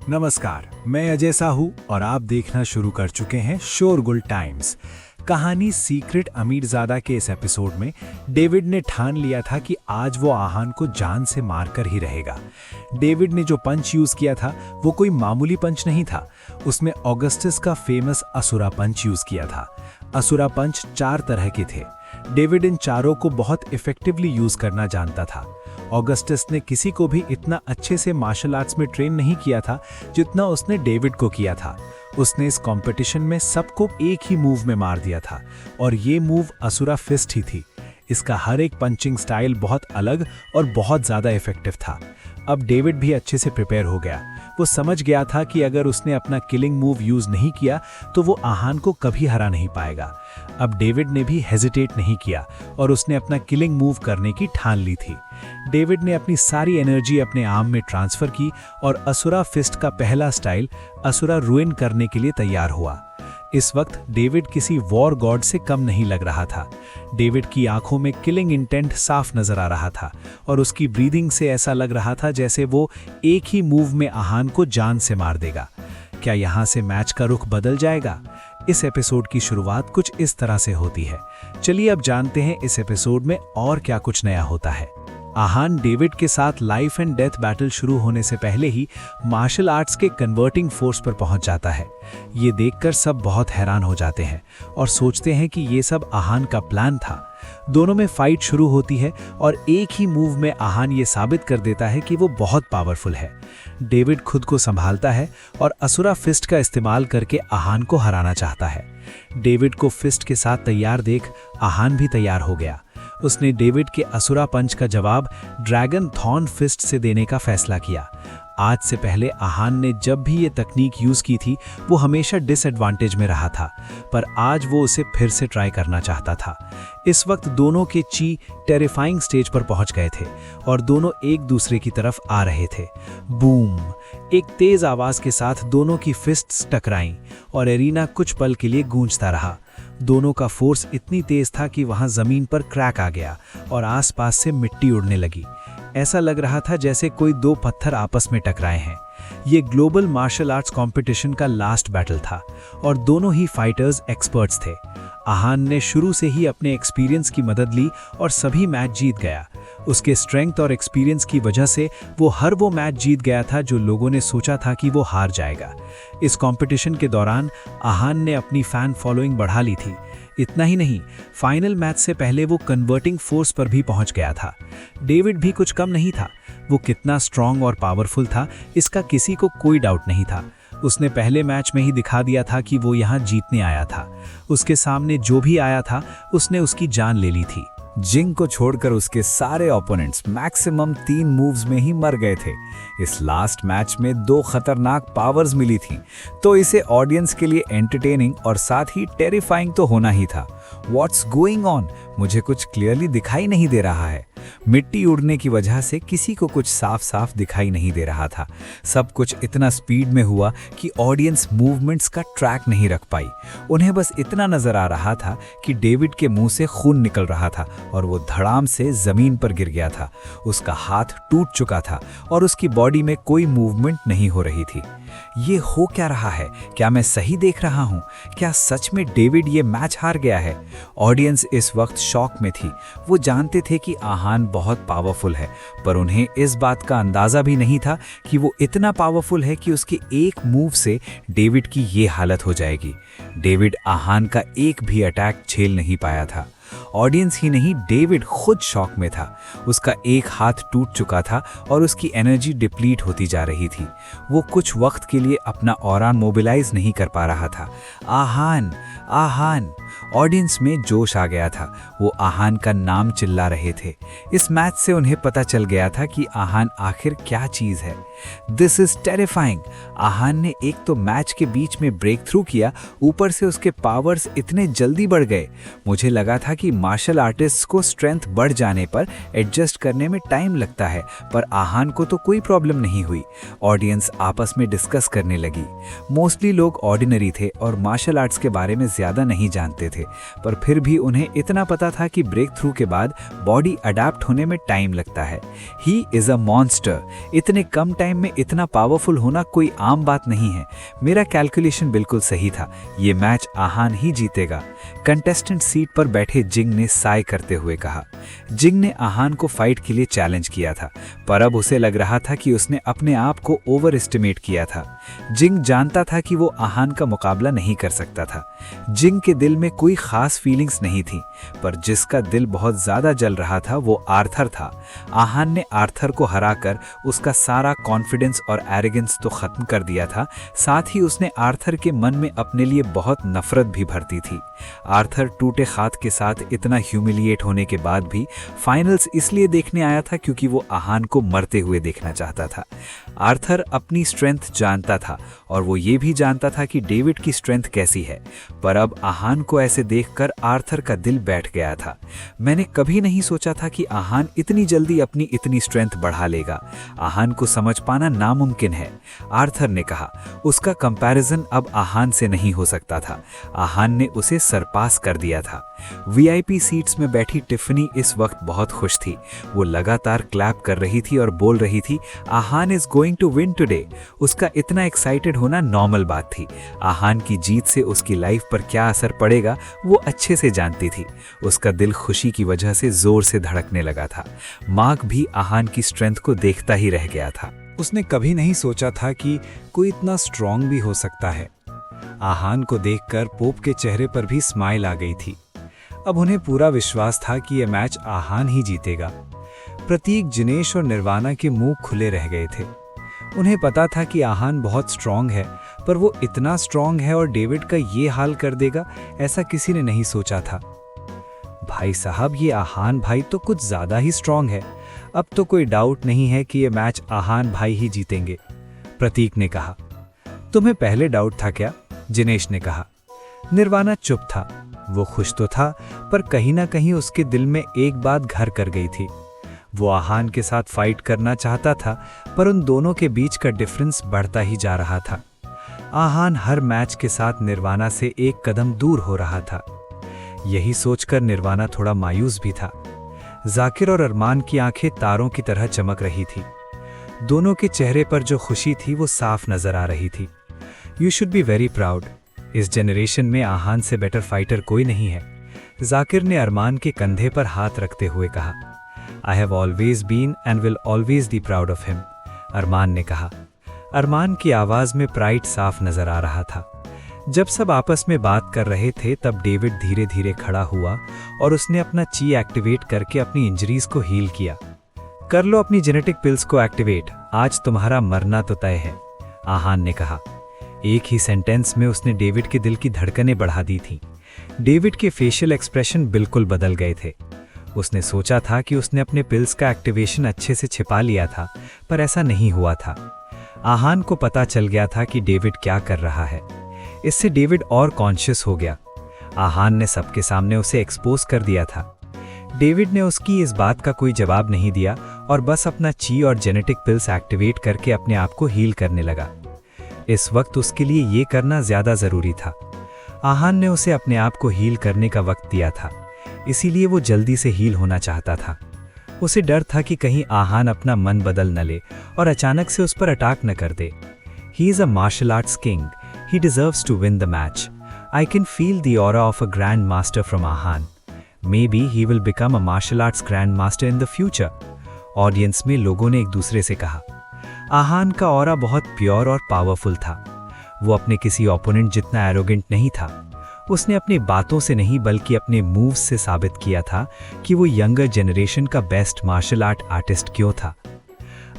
नमस्कार, मैं अजय साहू और आप देखना शुरू कर चुके हैं शोरगुल टाइम्स। कहानी सीक्रेट अमीरजादा के इस एपिसोड में डेविड ने ठान लिया था कि आज वो आहान को जान से मारकर ही रहेगा। डेविड ने जो पंच यूज किया था वो कोई मामूली पंच नहीं था, उसमें ऑगस्टस का फेमस असुरा पंच यूज किया था। असुरा पंच 4 तरह के थे। डेविड इन चारों को बहुत इफेक्टिवली यूज करना जानता था। ऑगस्टस ने किसी को भी इतना अच्छे से मार्शल आर्ट्स में ट्रेन नहीं किया था जितना उसने डेविड को किया था। उसने इस कंपटीशन में सबको एक ही मूव में मार दिया था और ये मूव असुरा फिस्ट ही थी। इसका हर एक पंचिंग स्टाइल बहुत अलग और बहुत ज़्यादा इफेक्टिव था। अब डेविड भी अच्छे से प्रिपेयर हो गया। वो समझ गया था कि अगर उसने अपना किलिंग मूव यूज नहीं किया तो वो आहान को कभी हरा नहीं पाएगा। अब डेविड ने भी हेजिटेट नहीं किया और उसने अपना किलिंग मूव करने की ठान ली थी। डेविड ने अपनी सारी एनर्जी अपने आर्म में ट्रांसफर की और असुरा फिस्ट का पहला स्टाइल असुरा रुइन करने के लिए तैयार हुआ। इस वक्त डेविड किसी वॉर गॉड से कम नहीं लग रहा था। डेविड की आंखों में किलिंग इंटेंट साफ नजर आ रहा था और उसकी ब्रीदिंग से ऐसा लग रहा था जैसे वो एक ही मूव में आहान को जान से मार देगा। क्या यहाँ से मैच का रुख बदल जाएगा? इस एपिसोड की शुरुआत कुछ इस तरह से होती है। चलिए अब जानते हैं इस एपिसोड में और क्या कुछ नया होता है। आहान डेविड के साथ लाइफ एंड डेथ बैटल शुरू होने से पहले ही मार्शल आर्ट्स के कन्वर्टिंग फोर्स पर पहुंच जाता है। ये देखकर सब बहुत हैरान हो जाते हैं और सोचते हैं कि ये सब आहान का प्लान था। दोनों में फाइट शुरू होती है और एक ही मूव में आहान ये साबित कर देता है कि वो बहुत पावरफुल है। डेविड खुद को संभालता है और असुरा फिस्ट का इस्तेमाल करके आहान को हराना चाहता है। डेविड को फिस्ट के साथ तैयार देख आहान भी तैयार हो गया। उसने डेविड के असुरा पंच का जवाब ड्रैगन थॉर्न फिस्ट से देने का फैसला किया। आज से पहले आहान ने जब भी ये तकनीक यूज की थी वो हमेशा डिसएडवांटेज में रहा था, पर आज वो उसे फिर से ट्राई करना चाहता था। इस वक्त दोनों के ची टेरिफाइंग स्टेज पर पहुंच गए थे और दोनों एक दूसरे की तरफ आ रहे थे। बूम! एक तेज आवाज के साथ दोनों की फिस्ट्स टकराईं और एरिना कुछ पल के लिए गूंजता रहा। दोनों का फोर्स इतनी तेज था कि वहां जमीन पर क्रैक आ गया और आसपास से मिट्टी उड़ने लगी। ऐसा लग रहा था जैसे कोई 2 पत्थर आपस में टकराए हैं। ये ग्लोबल मार्शल आर्ट्स कंपटीशन का लास्ट बैटल था और दोनों ही फाइटर्स एक्सपर्ट्स थे। आहान ने शुरू से ही अपने एक्सपीरियंस की मदद ली और सभी मैच जीत गया। उसके स्ट्रेंथ और एक्सपीरियंस की वजह से वो हर वो मैच जीत गया था जो लोगों ने सोचा था कि वो हार जाएगा। इस कंपटीशन के दौरान आहान ने अपनी फैन फॉलोइंग बढ़ा ली थी। इतना ही नहीं, फाइनल मैच से पहले वो कन्वर्टिंग फोर्स पर भी पहुंच गया था। डेविड भी कुछ कम नहीं था। वो कितना स्ट्रांग और पावरफुल था इसका किसी को कोई डाउट नहीं था। उसने पहले मैच में ही दिखा दिया था कि वो यहाँ जीतने आया था। उसके सामने जो भी आया था उसने उसकी जान ले ली थी। जिंग को छोड़कर उसके सारे ओपोनेंट्स मैक्सिमम 3 मूव्स में ही मर गए थे। इस लास्ट मैच में 2 खतरनाक पावर्स मिली थी, तो इसे ऑडियंस के लिए एंटरटेनिंग और साथ ही टेरिफाइंग तो होना ही था। What's going on? मुझे कुछ क्लियरली दिखाई नहीं दे रहा है। मिट्टी उड़ने की वजह से किसी को कुछ साफ साफ दिखाई नहीं दे रहा था। सब कुछ इतना स्पीड में हुआ कि ऑडियंस मूवमेंट्स का ट्रैक नहीं रख पाई। उन्हें बस इतना नजर आ रहा था कि डेविड के मुंह से खून निकल रहा था और वो धड़ाम से जमीन पर गिर गया था। उसका हाथ टूट चुका था और उसकी बॉडी में कोई मूवमेंट नहीं हो रही थी। ये हो क्या रहा है? क्या मैं सही देख रहा हूँ? क्या सच में डेविड ये मैच हार गया है? ऑडियंस इस वक्त शॉक में थी। वो जानते थे कि आहान बहुत पावरफुल है, पर उन्हें इस बात का अंदाजा भी नहीं था कि वो इतना पावरफुल है कि उसके एक मूव से डेविड की ये हालत हो जाएगी। डेविड आहान का एक भी अटैक झेल नहीं पाया था। ऑडियंस ही नहीं, डेविड खुद शॉक में था। उसका एक हाथ टूट चुका था और उसकी एनर्जी डिप्लीट होती जा रही थी। वो कुछ वक्त के लिए अपना ऑरा मोबिलाइज नहीं कर पा रहा था। आहान, आहान! ऑडियंस में जोश आ गया था। वो आहान का नाम चिल्ला रहे थे। इस मैच से उन्हें पता चल गया था कि आहान आखिर क्या चीज है। This is terrifying. आहान ने एक तो मैच के बीच में ब्रेक थ्रू किया, ऊपर से उसके पावर्स इतने जल्दी बढ़ गए। मुझे लगा था कि मार्शल आर्टिस्ट को स्ट्रेंथ बढ़ जाने पर एडजस्ट करने में टाइम लगता है, पर आहान को तो कोई प्रॉब्लम नहीं हुई। ऑडियंस आपस में डिस्कस करने लगी। मोस्टली लोग ऑर्डिनरी थे और मार्शल आर्ट्स के बारे में ज़्यादा नहीं जानते थे, पर फिर भी उन्हें इतना पता था कि ब्रेक थ्रू के बाद बॉडी अडेप्ट होने में टाइम लगता है। He is a monster. इतने कम टाइम में इतना पावरफुल होना कोई आम बात नहीं है। मेरा कैलकुलेशन बिल्कुल सही था, ये मैच आहान ही जीतेगा। कंटेस्टेंट सीट पर बैठे जिंग ने साय करते हुए कहा। जिंग ने आहान को फाइट के लिए चैलेंज किया था, पर अब उसे लग रहा था कि उसने अपने आप को ओवर एस्टिमेट किया था। जिंग जानता था कि वो आहान का मुकाबला नहीं कर सकता था। जिंग के दिल में कोई खास फीलिंग्स नहीं थी, पर जिसका दिल बहुत ज्यादा जल रहा था वो आर्थर था। आहान ने आर्थर को हराकर उसका सारा कॉन्फिडेंस और एरोगेंस तो खत्म कर दिया था, साथ ही उसने आर्थर के मन में अपने लिए बहुत नफरत भी भरती थी। आर्थर टूटे हाथ के साथ इतना ह्यूमिलिएट होने के बाद भी फाइनल्स इसलिए देखने आया था क्योंकि वो आहान को मरते हुए देखना चाहता था। आर्थर अपनी स्ट्रेंथ जानता था और वो ये भी जानता था कि डेविड की स्ट्रेंथ कैसी है, पर अब आहान को ऐसे देखकर आर्थर का दिल बैठ गया था। मैंने कभी नहीं सोचा था कि आहान इतनी जल्दी अपनी इतनी स्ट्रेंथ बढ़ा लेगा। आहान को समझ पाना नामुमकिन है, आर्थर ने कहा। उसका कंपैरिजन अब आहान से नहीं हो सकता था। आहान ने उसे सरपास कर दिया था। वीआईपी सीट्स में बैठी टिफनी इस वक्त बहुत खुश थी। वो लगातार क्लैप कर रही थी और बोल रही थी, Aahan is going to win today. उसका इतना एक्साइटेड होना नॉर्मल बात थी। आहान की जीत से उसकी लाइफ पर क्या असर पड़ेगा वो अच्छे से जानती थी। उसका दिल खुशी की वजह से जोर से धड़कने लगा था। मार्क भी आहान की स्ट्रेंथ को देखता ही रह गया था। उसने कभी नहीं सोचा था कि कोई इतना स्ट्रांग भी हो सकता है। आहान को देखकर पोप के चेहरे पर भी स्माइल आ गई थी। अब उन्हें पूरा विश्वास था कि यह मैच आहान ही जीतेगा। प्रतीक, जिनेश और निर्वाणा के मुंह खुले रह गए थे। उन्हें पता था कि आहान बहुत स्ट्रांग है, पर वो इतना स्ट्रांग है और डेविड का ये हाल कर देगा, ऐसा किसी ने नहीं सोचा था। भाई साहब, ये आहान भाई तो कुछ ज्यादा ही स्ट्रांग है। अब तो कोई डाउट नहीं है कि ये मैच आहान भाई ही जीतेंगे, प्रतीक ने कहा। तुम्हें पहले डाउट था क्या? जिनेश ने कहा। निर्वाणा चुप था। वो खुश तो था, पर कहीं ना कहीं उसके दिल में एक बात घर कर गई थी। वो आहान के साथ फाइट करना चाहता था, पर उन दोनों के बीच का डिफरेंस बढ़ता ही जा रहा था। आहान हर मैच के साथ निर्वाणा से एक कदम दूर हो रहा था। यही सोचकर निर्वाणा थोड़ा मायूस भी था। जाकिर और अरमान की आंखें तारों की तरह चमक रही थी। दोनों के चेहरे पर जो खुशी थी वो साफ नजर आ रही थी। You should be very proud. इस जनरेशन में आहान से बेटर फाइटर कोई नहीं है, जाकिर ने अरमान के कंधे पर हाथ रखते हुए कहा। I have always been and will always be proud of him, Armaan ने कहा। अरमान की आवाज में प्राइड साफ नजर आ रहा था। जब सब आपस में बात कर रहे थे तब डेविड धीरे धीरे खड़ा हुआ और उसने अपना ची एक्टिवेट करके अपनी इंजरीज को हील किया। कर लो अपनी जेनेटिक पिल्स को एक्टिवेट, आज तुम्हारा मरना तो तय है, आहान ने कहा। एक ही सेंटेंस में उसने डेविड के दिल की धड़कनें बढ़ा दी थीं। डेविड के फेशियल एक्सप्रेशन बिल्कुल बदल गए थे। उसने सोचा था कि उसने अपने पिल्स का एक्टिवेशन अच्छे से छिपा लिया था, पर ऐसा नहीं हुआ था। आहान को पता चल गया था कि डेविड क्या कर रहा है। इससे डेविड और कॉन्शियस हो गया। आहान ने सबके सामने उसे एक्सपोज कर दिया था। डेविड ने उसकी इस बात का कोई जवाब नहीं दिया और बस अपना ची और जेनेटिक पिल्स एक्टिवेट करके अपने आप को हील करने लगा। इस वक्त उसके लिए ये करना ज्यादा जरूरी था। आहान ने उसे अपने आप को हील करने का वक्त दिया था, इसीलिए वो जल्दी से हील होना चाहता था। उसे डर था कि कहीं आहान अपना मन बदल न ले और अचानक से उस पर अटैक न कर दे। He is a martial arts king, he deserves to win the match. I can feel the aura of a grand master from Aahan. Maybe he will become a martial arts grand master in the future. Audience में लोगों ने एक दूसरे से कहा। आहान का aura बहुत pure और पावरफुल था। वो अपने किसी ओपोनेंट जितना एरोगेंट नहीं था। उसने अपनी बातों से नहीं बल्कि अपने मूव्स से साबित किया था कि वो यंगर जनरेशन का बेस्ट मार्शल आर्ट आर्टिस्ट क्यों था।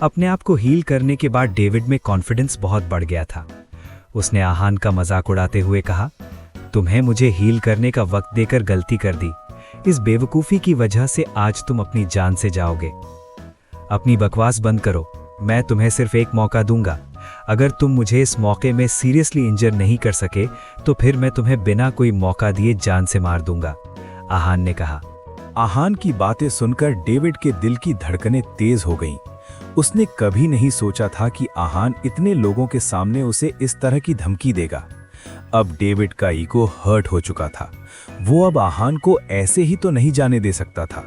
अपने आप को हील करने के बाद डेविड में कॉन्फिडेंस बहुत बढ़ गया था। उसने आहान का मजाक उड़ाते हुए कहा, तुम्हें मुझे हील करने का वक्त देकर गलती कर दी। इस बेवकूफ़ी की वजह से आज तुम अपनी जान से जाओगे। अपनी बकवास बंद करो, मैं तुम्हें सिर्फ एक मौका दूंगा। अगर तुम मुझे इस मौके में सीरियसली इंजर नहीं कर सके तो फिर मैं तुम्हें बिना कोई मौका दिए जान से मार दूंगा, आहान ने कहा। आहान की बातें सुनकर डेविड के दिल की धड़कनें तेज हो गईं। उसने कभी नहीं सोचा था कि आहान इतने लोगों के सामने उसे इस तरह की धमकी देगा। अब डेविड का ईगो हर्ट हो चुका था। वो अब आहान को ऐसे ही तो नहीं जाने दे सकता था।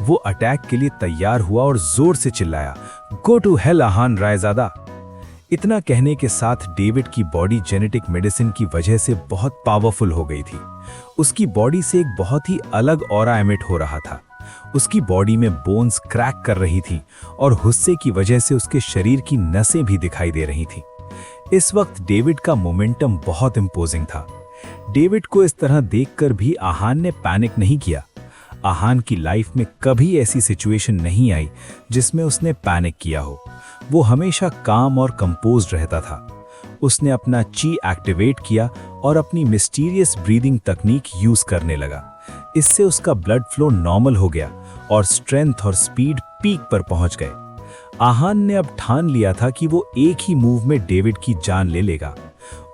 वो अटैक के लिए तैयार हुआ और जोर से चिल्लाया, गो टू हेल आहान रायजादा। इतना कहने के साथ डेविड की बॉडी जेनेटिक मेडिसिन की वजह से बहुत पावरफुल हो गई थी। उसकी बॉडी से एक बहुत ही अलग ऑरा एमिट हो रहा था। उसकी बॉडी में बोन्स क्रैक कर रही थी और गुस्से की वजह से उसके शरीर की नसें भी दिखाई दे रही थी। इस वक्त डेविड का मोमेंटम बहुत इंपोजिंग था। डेविड को इस तरह देखकर भी आहान ने पैनिक नहीं किया। आहान की लाइफ में कभी ऐसी सिचुएशन नहीं आई जिसमें उसने पैनिक किया हो। वो हमेशा काम और कंपोज्ड रहता था। उसने अपना ची एक्टिवेट किया और अपनी मिस्टीरियस ब्रीदिंग तकनीक यूज करने लगा। इससे उसका ब्लड फ्लो नॉर्मल हो गया और स्ट्रेंथ और स्पीड पीक पर पहुंच गए। आहान ने अब ठान लिया था कि वो एक ही मूव में डेविड की जान ले लेगा।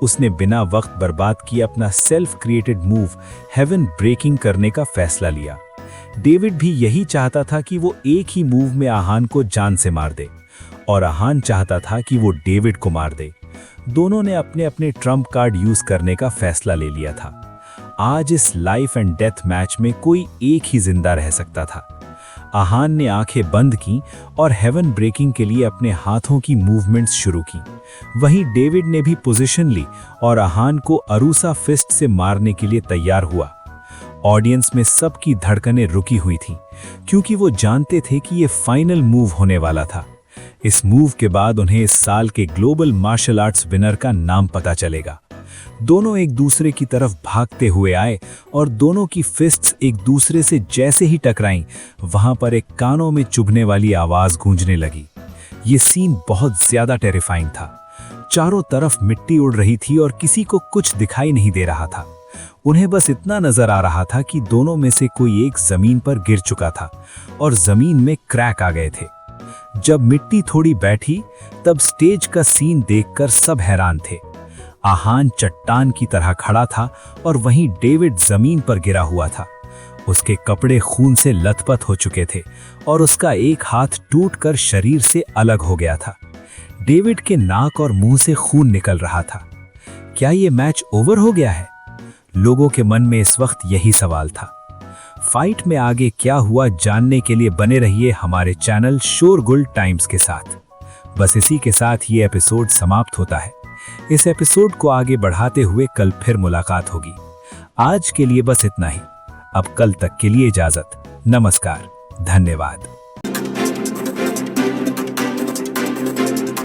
उसने बिना वक्त बर्बाद किए अपना self created move heaven breaking करने का फैसला लिया। डेविड भी यही चाहता था कि वो एक ही मूव में आहान को जान से मार दे और आहान चाहता था कि वो डेविड को मार दे। दोनों ने अपने अपने ट्रम्प कार्ड यूज करने का फैसला ले लिया था। आज इस लाइफ एंड डेथ मैच में कोई एक ही जिंदा रह सकता था। आहान ने आंखें बंद की और हेवन ब्रेकिंग के लिए अपने हाथों की मूवमेंट्स शुरू की। वहीं डेविड ने भी पोजीशन ली और आहान को अरूसा फिस्ट से मारने के लिए तैयार हुआ। ऑडियंस में सबकी धड़कनें रुकी हुई थीं, क्योंकि वो जानते थे कि ये फाइनल मूव होने वाला था। इस मूव के बाद उन्हें इस साल के ग्लोबल मार्शल आर्ट्स विनर का नाम पता चलेगा। दोनों एक दूसरे की तरफ भागते हुए आए और दोनों की फिस्ट्स एक दूसरे से जैसे ही टकराईं, वहां पर एक कानों में चुभने वाली आवाज गूंजने लगी। ये सीन बहुत ज्यादा टेरिफाइंग था। चारों तरफ मिट्टी उड़ रही थी और किसी को कुछ दिखाई नहीं दे रहा था। उन्हें बस इतना नजर आ रहा था कि दोनों में से कोई एक जमीन पर गिर चुका था और जमीन में क्रैक आ गए थे। जब मिट्टी थोड़ी बैठी, तब स्टेज का सीन देखकर सब हैरान थे। आहान चट्टान की तरह खड़ा था और वहीं डेविड जमीन पर गिरा हुआ था। उसके कपड़े खून से लथपथ हो चुके थे और उसका एक हाथ टूटकर शरीर से अलग हो गया था। डेविड के नाक और मुंह से खून निकल रहा था। क्या ये मैच ओवर हो गया है? लोगों के मन में इस वक्त यही सवाल था। फाइट में आगे क्या हुआ जानने के लिए बने रहिए हमारे चैनल शोरगुल टाइम्स के साथ। बस इसी के साथ ये एपिसोड समाप्त होता है। इस एपिसोड को आगे बढ़ाते हुए कल फिर मुलाकात होगी। आज के लिए बस इतना ही। अब कल तक के लिए इजाजत। नमस्कार, धन्यवाद।